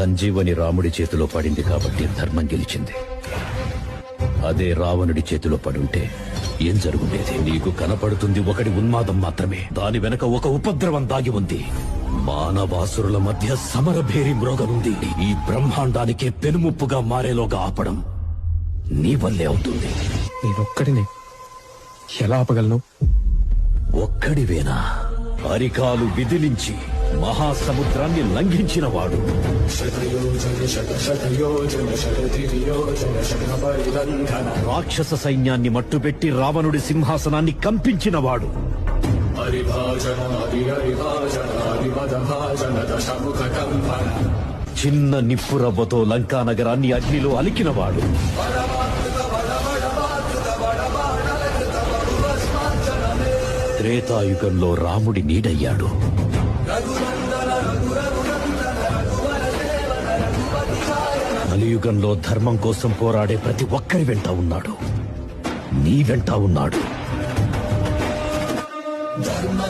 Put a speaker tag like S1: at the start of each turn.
S1: సంజీవని రాముడి చేతిలో పడింది కాబట్టి ధర్మం గెలిచింది. అదే రావణుడి చేతిలో పడుంటే ఏం జరుగుండేది? నీకు కనపడుతుంది ఒకటి ఉన్మాదం మాత్రమే. దాని వెనక ఒక ఉపద్రవం దాగి ఉంది. మానవాసురుల మధ్య సమరభేరి మ్రోగనుంది. ఈ బ్రహ్మాండానికే పెనుముప్పుగా మారేలోగా ఆపడం నీ వల్లే అవుతుంది.
S2: నేనొక్కడిని ఎలా ఆపగలను?
S1: ఒక్కడివేనా? అరికాలు విదిలించి మహాసముద్రాన్ని లంఘించిన వాడు. రాక్షస సైన్యాన్ని మట్టుపెట్టి రావణుడి సింహాసనాన్ని కంపించిన వాడు. చిన్న నిప్పురవ్వతో లంకా నగరాన్ని అగ్నిలో అలికినవాడు. త్రేతాయుగంలో రాముడి నీడయ్యాడు. కలియుగంలో ధర్మం కోసం పోరాడే ప్రతి ఒక్కరి వెంట ఉన్నాడు. నీ వెంట ఉన్నాడు. ధర్మ